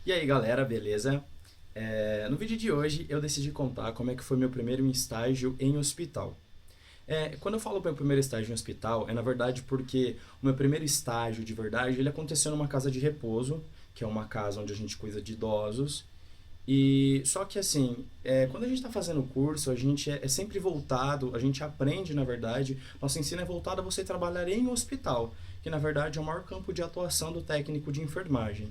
E aí galera, beleza? No vídeo de hoje eu decidi contar como é que foi meu primeiro estágio em hospital. Quando eu falo meu primeiro estágio em hospital, é na verdade porque o meu primeiro estágio de verdade ele aconteceu numa casa de repouso, que é uma casa onde a gente cuida de idosos. E só que assim, quando a gente está fazendo o curso, a gente é sempre voltado, a gente aprende na verdade, nosso ensino é voltado a você trabalhar em hospital, que na verdade é o maior campo de atuação do técnico de enfermagem.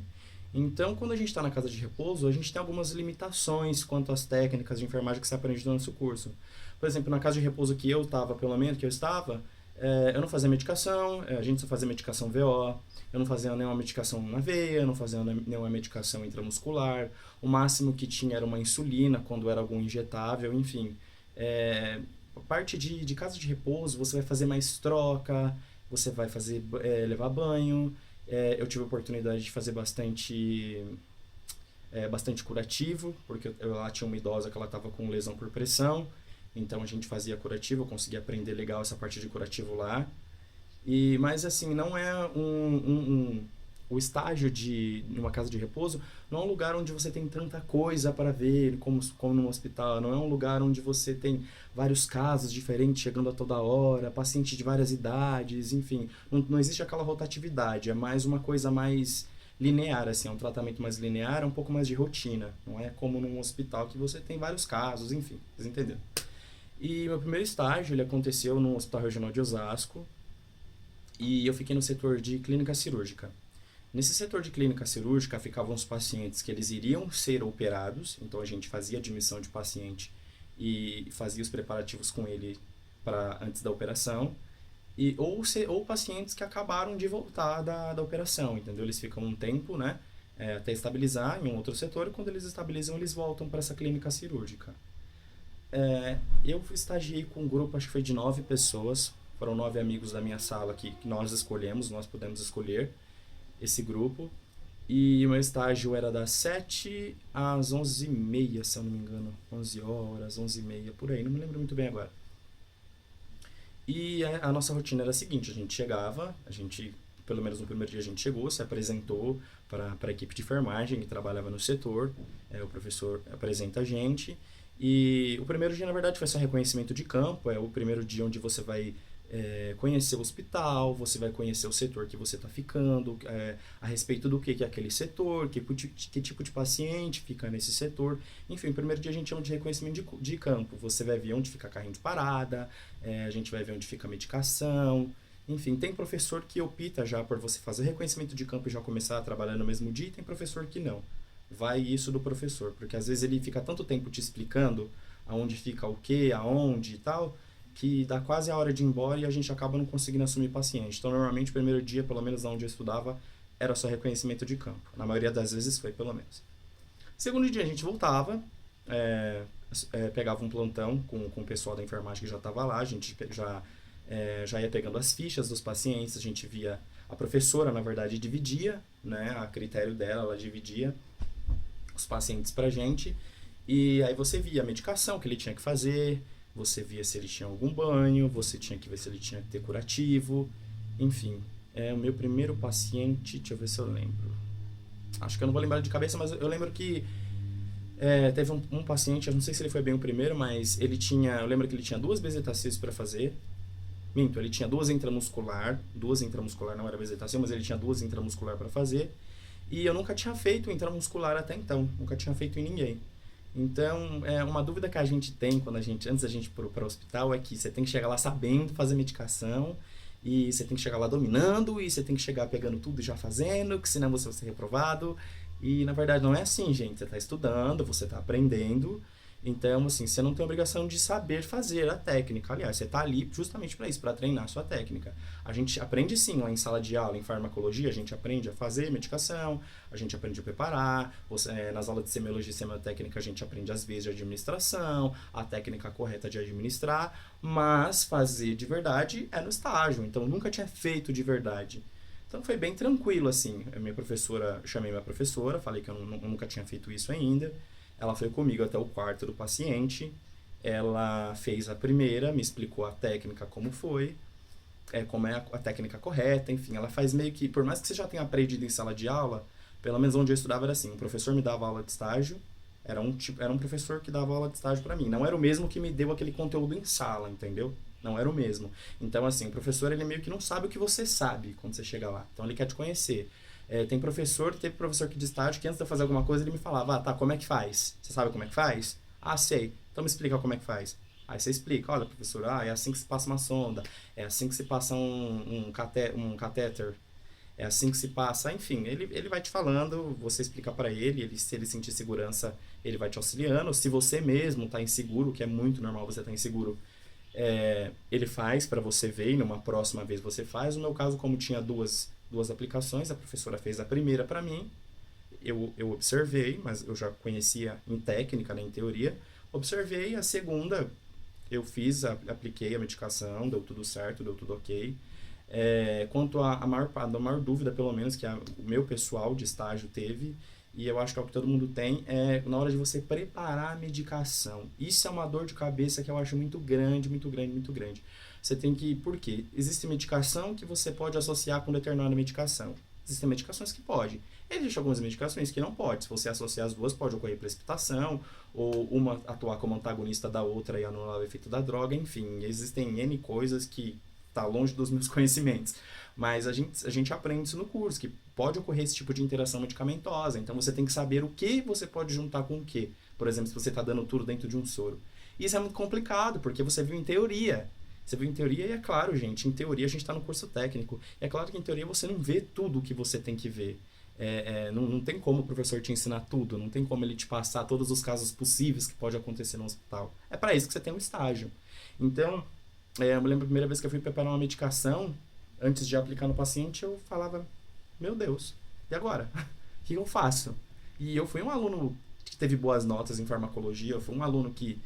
Então, quando a gente está na casa de repouso, a gente tem algumas limitações quanto às técnicas de enfermagem que se aprende no nosso curso. Por exemplo, na casa de repouso que eu estava, pelo menos que eu estava, eu não fazia medicação, a gente só fazia medicação VO, eu não fazia nenhuma medicação na veia, não fazia nenhuma medicação intramuscular, o máximo que tinha era uma insulina quando era algum injetável, enfim. A parte de casa de repouso, você vai fazer mais troca, você vai fazer levar banho, eu tive a oportunidade de fazer bastante curativo, porque lá tinha uma idosa que ela estava com lesão por pressão, então a gente fazia curativo, eu consegui aprender legal essa parte de curativo lá. Mas assim, não é o estágio de uma casa de repouso não é um lugar onde você tem tanta coisa para ver como no hospital, não é um lugar onde você tem vários casos diferentes chegando a toda hora, pacientes de várias idades, enfim, não existe aquela rotatividade, é mais uma coisa mais linear, assim, é um tratamento mais linear, é um pouco mais de rotina, não é como num hospital que você tem vários casos, enfim, vocês entenderam. E meu primeiro estágio ele aconteceu no Hospital Regional de Osasco, e eu fiquei no setor de clínica cirúrgica. Nesse setor de clínica cirúrgica ficavam os pacientes que eles iriam ser operados, então a gente fazia a admissão de paciente e fazia os preparativos com ele para antes da operação, ou pacientes que acabaram de voltar da operação, entendeu? Eles ficam um tempo, né, até estabilizar em um outro setor, e quando eles estabilizam eles voltam para essa clínica cirúrgica. Eu estagiei com um grupo, acho que foi de 9 pessoas, foram 9 amigos da minha sala que nós escolhemos, nós pudemos escolher esse grupo. E o meu estágio era das 7 às 11h30, se eu não me engano. 11 horas, 11h30, por aí, não me lembro muito bem agora. E a nossa rotina era a seguinte, a gente chegava, pelo menos no primeiro dia a gente chegou, se apresentou para a equipe de enfermagem que trabalhava no setor, o professor apresenta a gente, e o primeiro dia na verdade foi só reconhecimento de campo, é o primeiro dia onde você vai conhecer o hospital, você vai conhecer o setor que você está ficando, a respeito do que é aquele setor, que tipo de paciente fica nesse setor. Enfim, o primeiro dia a gente chama de reconhecimento de campo. Você vai ver onde fica carrinho de parada, a gente vai ver onde fica a medicação. Enfim, tem professor que opta já por você fazer reconhecimento de campo e já começar a trabalhar no mesmo dia, e tem professor que não. Vai isso do professor, porque às vezes ele fica tanto tempo te explicando aonde fica o que, aonde e tal, que dá quase a hora de ir embora e a gente acaba não conseguindo assumir paciente. Então, normalmente, o primeiro dia, pelo menos onde eu estudava, era só reconhecimento de campo. Na maioria das vezes foi, pelo menos. Segundo dia, a gente voltava, é, pegava um plantão com o pessoal da enfermagem que já estava lá, a gente já ia pegando as fichas dos pacientes, a gente via... A professora, na verdade, dividia, né, a critério dela, ela dividia os pacientes pra gente, e aí você via a medicação que ele tinha que fazer, você via se ele tinha algum banho, você tinha que ver se ele tinha que ter curativo, enfim. O meu primeiro paciente, deixa eu ver se eu lembro. Acho que eu não vou lembrar de cabeça, mas eu lembro que teve um paciente, eu não sei se ele foi bem o primeiro, mas eu lembro que ele tinha 2 bezetacils para fazer. Minto, ele tinha duas intramuscular, não era bezetacil, mas ele tinha 2 intramuscular para fazer. E eu nunca tinha feito intramuscular até então, nunca tinha feito em ninguém. Então, uma dúvida que a gente tem antes da gente ir para o hospital é que você tem que chegar lá sabendo fazer medicação, e você tem que chegar lá dominando, e você tem que chegar pegando tudo e já fazendo, que senão você vai ser reprovado. E na verdade não é assim, gente. Você está estudando, você está aprendendo. Então, assim, você não tem obrigação de saber fazer a técnica. Aliás, você está ali justamente para isso, para treinar a sua técnica. A gente aprende sim lá em sala de aula, em farmacologia, a gente aprende a fazer medicação, a gente aprende a preparar. Nas aulas de semiologia e semiotécnica, a gente aprende as vias de administração, a técnica correta de administrar, mas fazer de verdade é no estágio. Então, eu nunca tinha feito de verdade. Então foi bem tranquilo, assim. Chamei minha professora, falei que eu nunca tinha feito isso ainda. Ela foi comigo até o quarto do paciente. Ela fez a primeira, me explicou a técnica como foi, como é a técnica correta, enfim. Ela faz meio que, por mais que você já tenha aprendido em sala de aula, Pelo menos onde eu estudava era assim, o professor me dava aula de estágio, era um professor que dava aula de estágio para mim. Não era o mesmo que me deu aquele conteúdo em sala, entendeu? Não era o mesmo. Então, assim, o professor, ele meio que não sabe o que você sabe quando você chega lá. Então, ele quer te conhecer. Teve professor aqui de estágio que antes de eu fazer alguma coisa, ele me falava, tá, como é que faz? Você sabe como é que faz? Ah, sei. Então me explica como é que faz. Aí você explica, olha, professor, é assim que se passa uma sonda, é assim que se passa um catéter, é assim que se passa, enfim, ele vai te falando, você explica para ele, se ele sentir segurança, ele vai te auxiliando. Se você mesmo tá inseguro, que é muito normal você estar inseguro, ele faz para você ver e numa próxima vez você faz. No meu caso, como tinha duas aplicações, a professora fez a primeira para mim, eu observei, mas eu já conhecia em técnica, né, em teoria, observei. A segunda eu fiz, apliquei a medicação, deu tudo certo, deu tudo ok. Quanto a maior dúvida, pelo menos, que o meu pessoal de estágio teve, e eu acho que é o que todo mundo tem, é na hora de você preparar a medicação. Isso é uma dor de cabeça que eu acho muito grande, muito grande, muito grande. Você tem que... Por quê? Existe medicação que você pode associar com determinada medicação. Existem medicações que pode. Existem algumas medicações que não pode. Se você associar as duas, pode ocorrer precipitação, ou uma atuar como antagonista da outra e anular o efeito da droga. Enfim, existem N coisas que tá longe dos meus conhecimentos. Mas a gente aprende isso no curso, que pode ocorrer esse tipo de interação medicamentosa. Então você tem que saber o que você pode juntar com o que. Por exemplo, se você está dando tudo dentro de um soro. Isso é muito complicado, porque você viu em teoria. Você viu em teoria e é claro, gente, em teoria a gente está no curso técnico. E é claro que em teoria você não vê tudo o que você tem que ver. Não tem como o professor te ensinar tudo, não tem como ele te passar todos os casos possíveis que pode acontecer no hospital. É para isso que você tem um estágio. Então, eu me lembro a primeira vez que eu fui preparar uma medicação, antes de aplicar no paciente, eu falava, meu Deus, e agora? O que eu faço? E eu fui um aluno que teve boas notas em farmacologia, eu fui um aluno que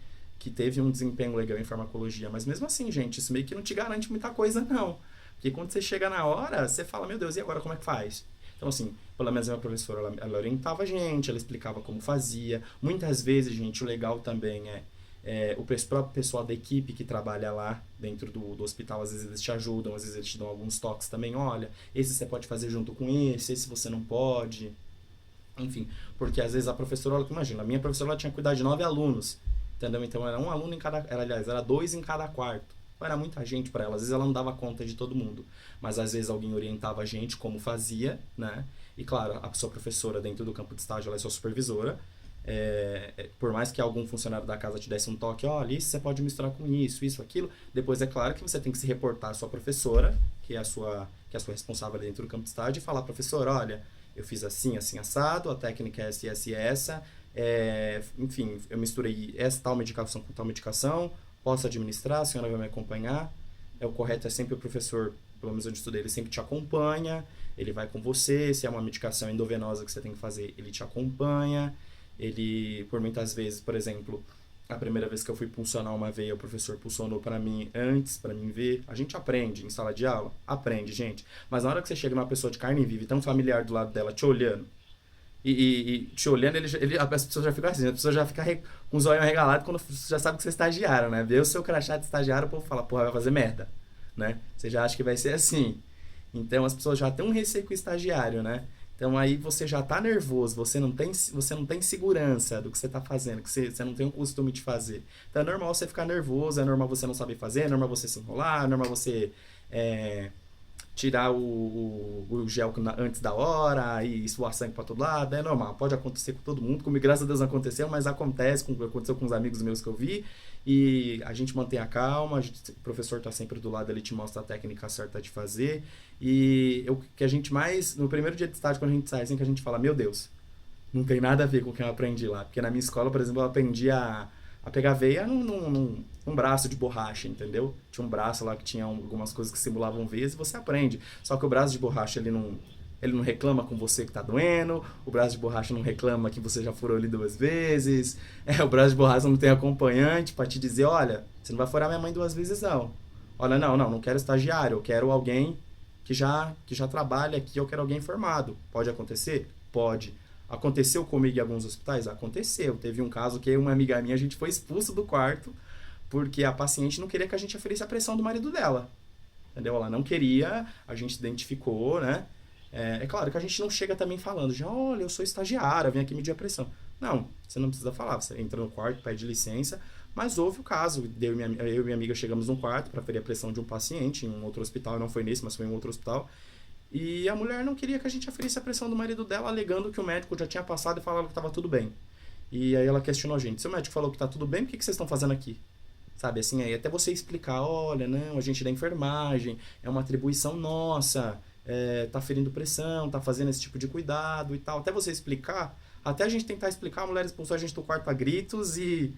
teve um desempenho legal em farmacologia, mas mesmo assim, gente, isso meio que não te garante muita coisa, não. Porque quando você chega na hora, você fala, meu Deus, e agora como é que faz? Então, assim, pelo menos a minha professora, ela orientava a gente, ela explicava como fazia. Muitas vezes, gente, o legal também o próprio pessoal da equipe que trabalha lá dentro do hospital, às vezes eles te ajudam, às vezes eles te dão alguns toques também, olha, esse você pode fazer junto com esse você não pode. Enfim, porque às vezes a professora, imagina, a minha professora ela tinha que cuidar de 9 alunos, entendeu? Então era um aluno em cada, era 2 em cada quarto. Era muita gente para ela, às vezes ela não dava conta de todo mundo, mas às vezes alguém orientava a gente como fazia, né? E claro, a sua professora dentro do campo de estágio, ela é sua supervisora. Por mais que algum funcionário da casa te desse um toque, olha, isso você pode misturar com isso, aquilo, depois é claro que você tem que se reportar à sua professora, que é a sua responsável dentro do campo de estágio, e falar, professora, olha, eu fiz assim, assim, assado, a técnica é essa, enfim, eu misturei essa tal medicação com tal medicação, posso administrar, a senhora vai me acompanhar. O correto é sempre o professor, pelo menos onde eu estudei, ele sempre te acompanha, ele vai com você, se é uma medicação endovenosa que você tem que fazer, ele te acompanha. Ele, por muitas vezes, por exemplo, a primeira vez que eu fui puncionar uma veia, o professor pulsionou para mim antes, para mim ver. A gente aprende em sala de aula? Aprende, gente. Mas na hora que você chega numa pessoa de carne viva e tão familiar do lado dela, te olhando, e te olhando, a pessoa já fica assim, a pessoa já fica com os olhos arregalados quando já sabe que você é estagiário, né? Vê o seu crachá de estagiário, o povo fala, porra, vai fazer merda, né? Você já acha que vai ser assim. Então as pessoas já têm um receio com o estagiário, né? Então aí você já tá nervoso, você não tem segurança do que você tá fazendo, que você não tem o costume de fazer. Então é normal você ficar nervoso, é normal você não saber fazer, é normal você se enrolar, é normal você tirar o gel antes da hora e suar sangue pra todo lado, é normal, pode acontecer com todo mundo, comigo graças a Deus não aconteceu, mas aconteceu com os amigos meus que eu vi, e a gente mantém a calma, o professor tá sempre do lado, ele te mostra a técnica certa de fazer, e o que a gente mais, no primeiro dia de estágio, quando a gente sai, assim que a gente fala, meu Deus, não tem nada a ver com o que eu aprendi lá, porque na minha escola, por exemplo, eu aprendi a pegar veia num braço de borracha, entendeu? Tinha um braço lá que tinha algumas coisas que simulavam veias e você aprende. Só que o braço de borracha, ele não reclama com você que tá doendo, o braço de borracha não reclama que você já furou ele 2 vezes, o braço de borracha não tem acompanhante pra te dizer, olha, você não vai furar minha mãe 2 vezes não. Olha, não quero estagiário, eu quero alguém que já trabalha aqui, eu quero alguém formado. Pode acontecer? Pode. Aconteceu comigo em alguns hospitais? Aconteceu. Teve um caso que uma amiga minha, a gente foi expulso do quarto porque a paciente não queria que a gente aferisse a pressão do marido dela. Entendeu? Ela não queria, a gente identificou, né? É claro que a gente não chega também falando, já, olha, eu sou estagiária, vem aqui medir a pressão. Não, você não precisa falar, você entra no quarto, pede licença, mas houve o caso, eu e minha amiga chegamos num quarto para ferir a pressão de um paciente em um outro hospital, não foi nesse, mas foi em um outro hospital, e a mulher não queria que a gente aferisse a pressão do marido dela, alegando que o médico já tinha passado e falava que estava tudo bem. E aí ela questionou a gente, se o médico falou que está tudo bem, por que vocês estão fazendo aqui? Sabe, assim, aí até você explicar, olha, não, a gente da enfermagem, é uma atribuição nossa, tá ferindo pressão, tá fazendo esse tipo de cuidado e tal. Até você explicar, até a gente tentar explicar, a mulher expulsou a gente do quarto a gritos e...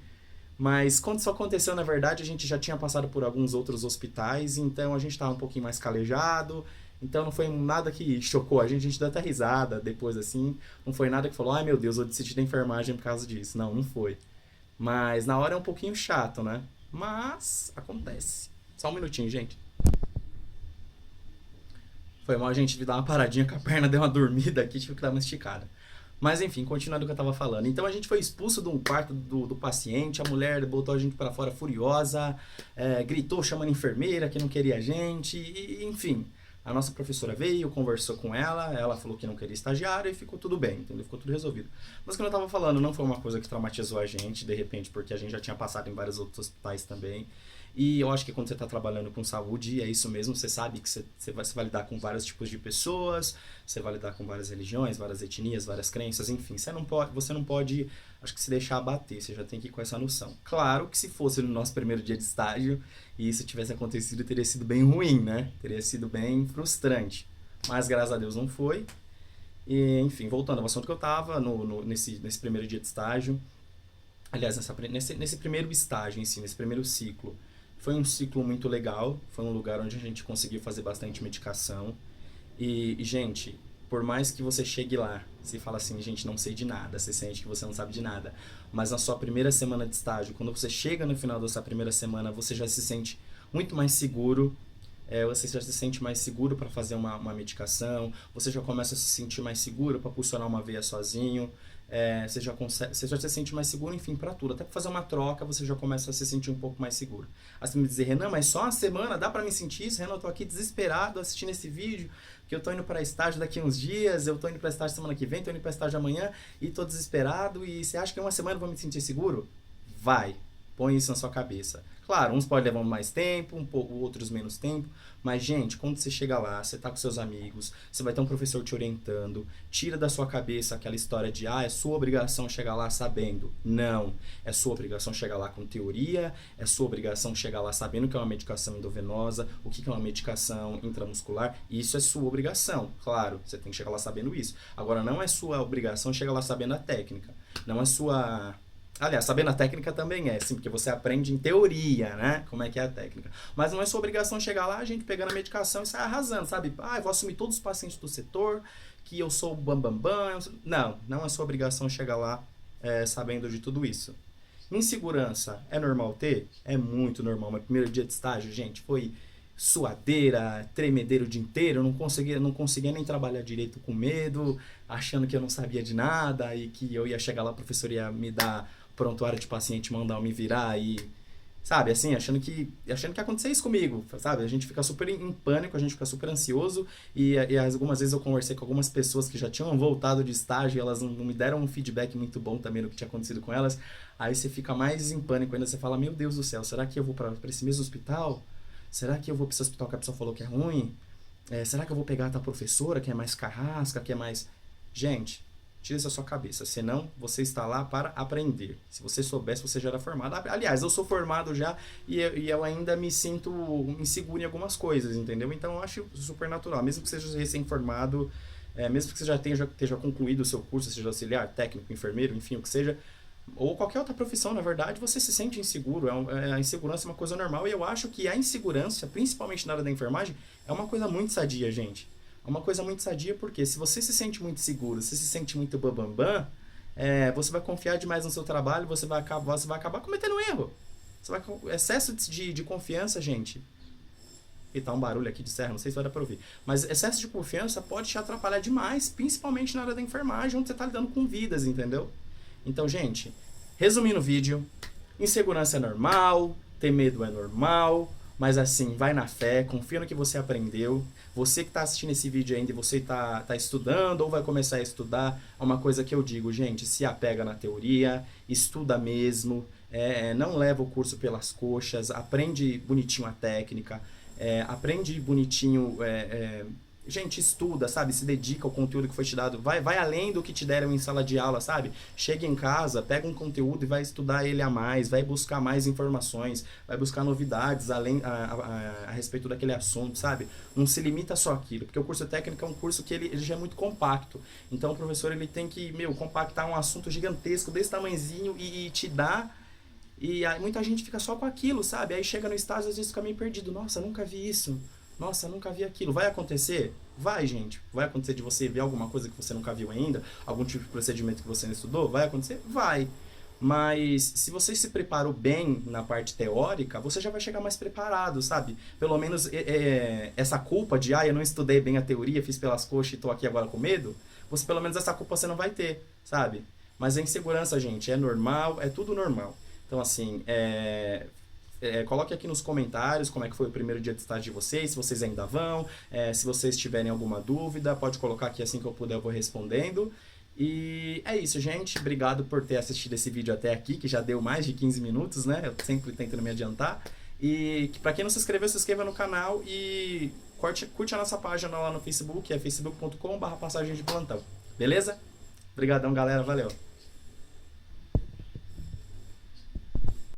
Mas quando isso aconteceu, na verdade, a gente já tinha passado por alguns outros hospitais, então a gente tava um pouquinho mais calejado, então não foi nada que chocou a gente deu até risada depois, assim, não foi nada que falou, ai meu Deus, eu decidi da enfermagem por causa disso. Não, não foi. Mas na hora é um pouquinho chato, né? Mas acontece. Só um minutinho, gente. Foi mal a gente dar uma paradinha com a perna, deu uma dormida aqui, tive que dar uma esticada. Mas enfim, continuando o que eu tava falando. Então a gente foi expulso de um quarto do paciente, a mulher botou a gente para fora furiosa, gritou chamando a enfermeira que não queria a gente, e, enfim. A nossa professora veio, conversou com ela falou que não queria estagiário e ficou tudo bem, entendeu? Ficou tudo resolvido. Mas como eu tava falando, não foi uma coisa que traumatizou a gente, de repente, porque a gente já tinha passado em vários outros hospitais também. E eu acho que quando você está trabalhando com saúde, é isso mesmo, você sabe que você vai lidar com vários tipos de pessoas, você vai lidar com várias religiões, várias etnias, várias crenças, enfim, você não pode, acho que se deixar abater, você já tem que ir com essa noção. Claro que se fosse no nosso primeiro dia de estágio e isso tivesse acontecido, teria sido bem ruim, né? Teria sido bem frustrante. Mas graças a Deus não foi. E, enfim, voltando ao assunto que eu estava, nesse primeiro dia de estágio, aliás, nesse primeiro estágio em si, nesse primeiro ciclo, foi um ciclo muito legal, foi um lugar onde a gente conseguiu fazer bastante medicação. E, gente, por mais que você chegue lá, você fala assim, gente, não sei de nada, você sente que você não sabe de nada. Mas na sua primeira semana de estágio, quando você chega no final dessa primeira semana, você já se sente muito mais seguro, você já se sente mais seguro para fazer uma medicação, você já começa a se sentir mais seguro para pulsionar uma veia sozinho, você já se sente mais seguro, enfim, para tudo. Até para fazer uma troca, você já começa a se sentir um pouco mais seguro. Aí você me dizer, Renan, mas só uma semana dá para me sentir isso? Renan, eu tô aqui desesperado assistindo esse vídeo, que eu tô indo para estágio daqui uns dias, eu tô indo para estágio semana que vem, tô indo para estágio amanhã e tô desesperado, e você acha que em uma semana eu vou me sentir seguro? Vai, põe isso na sua cabeça. Claro, uns podem levar mais tempo, outros menos tempo, mas, gente, quando você chega lá, você tá com seus amigos, você vai ter um professor te orientando, tira da sua cabeça aquela história de, é sua obrigação chegar lá sabendo. Não, é sua obrigação chegar lá com teoria, é sua obrigação chegar lá sabendo o que é uma medicação endovenosa, o que é uma medicação intramuscular, isso é sua obrigação, claro, você tem que chegar lá sabendo isso. Agora, não é sua obrigação chegar lá sabendo a técnica, não é sua... Aliás, sabendo a técnica também sim, porque você aprende em teoria, né? Como é que é a técnica. Mas não é sua obrigação chegar lá, a gente pegando a medicação e sair arrasando, sabe? Eu vou assumir todos os pacientes do setor, que eu sou o bambambam. Não é sua obrigação chegar lá sabendo de tudo isso. Insegurança é normal ter? É muito normal. Meu primeiro dia de estágio, gente, foi suadeira, tremedeiro o dia inteiro, eu não conseguia nem trabalhar direito com medo, achando que eu não sabia de nada e que eu ia chegar lá, a professora ia me dar prontuário de paciente, mandar eu me virar e, sabe, assim, achando que ia acontecer isso comigo, sabe? A gente fica super em pânico, a gente fica super ansioso e algumas vezes eu conversei com algumas pessoas que já tinham voltado de estágio e elas não me deram um feedback muito bom também do que tinha acontecido com elas. Aí você fica mais em pânico ainda, você fala, meu Deus do céu, será que eu vou para esse mesmo hospital? Será que eu vou para esse hospital que a pessoa falou que é ruim? Será que eu vou pegar a professora que é mais carrasca, que é mais... Gente, tira isso da sua cabeça, senão você está lá para aprender. Se você soubesse, você já era formado. Aliás, eu sou formado já e eu ainda me sinto inseguro em algumas coisas, entendeu? Então eu acho super natural, mesmo que seja recém-formado, mesmo que você já esteja concluído o seu curso, seja auxiliar, técnico, enfermeiro, enfim, o que seja, ou qualquer outra profissão, na verdade, você se sente inseguro. A insegurança é uma coisa normal e eu acho que a insegurança, principalmente na área da enfermagem, é uma coisa muito sadia, gente. É uma coisa muito sadia porque se você se sente muito seguro, se sente muito bambambam, você vai confiar demais no seu trabalho, você vai acabar cometendo um erro. Excesso de confiança, gente. E tá um barulho aqui de serra, não sei se vai dar pra ouvir. Mas excesso de confiança pode te atrapalhar demais, principalmente na área da enfermagem, onde você tá lidando com vidas, entendeu? Então, gente, resumindo o vídeo, insegurança é normal, ter medo é normal, Mas assim, vai na fé, confia no que você aprendeu. Você que está assistindo esse vídeo ainda e você tá estudando ou vai começar a estudar, é uma coisa que eu digo, gente, se apega na teoria, estuda mesmo, não leva o curso pelas coxas, aprende bonitinho a técnica, aprende bonitinho... gente, estuda, sabe? Se dedica ao conteúdo que foi te dado. Vai além do que te deram em sala de aula, sabe? Chega em casa, pega um conteúdo e vai estudar ele a mais, vai buscar mais informações, vai buscar novidades a respeito daquele assunto, sabe? Não se limita só àquilo, porque o curso técnico é um curso que ele já é muito compacto. Então o professor ele tem que, compactar um assunto gigantesco desse tamanhozinho e te dar. E aí muita gente fica só com aquilo, sabe? Aí chega no estágio e às vezes fica meio perdido. Nossa, nunca vi isso. Nossa, nunca vi aquilo. Vai acontecer? Vai, gente. Vai acontecer de você ver alguma coisa que você nunca viu ainda? Algum tipo de procedimento que você não estudou? Vai acontecer? Vai. Mas se você se preparou bem na parte teórica, você já vai chegar mais preparado, sabe? Pelo menos essa culpa de, eu não estudei bem a teoria, fiz pelas coxas e tô aqui agora com medo, você pelo menos essa culpa você não vai ter, sabe? Mas a insegurança, gente, é normal, é tudo normal. Então, assim, coloque aqui nos comentários como é que foi o primeiro dia de estágio de vocês, se vocês ainda vão, se vocês tiverem alguma dúvida, pode colocar aqui assim que eu puder, eu vou respondendo. E é isso, gente. Obrigado por ter assistido esse vídeo até aqui, que já deu mais de 15 minutos, né? Eu sempre tentando me adiantar. E pra quem não se inscreveu, se inscreva no canal e curte a nossa página lá no Facebook, é facebook.com/passagem de plantão. Beleza? Obrigadão, galera. Valeu!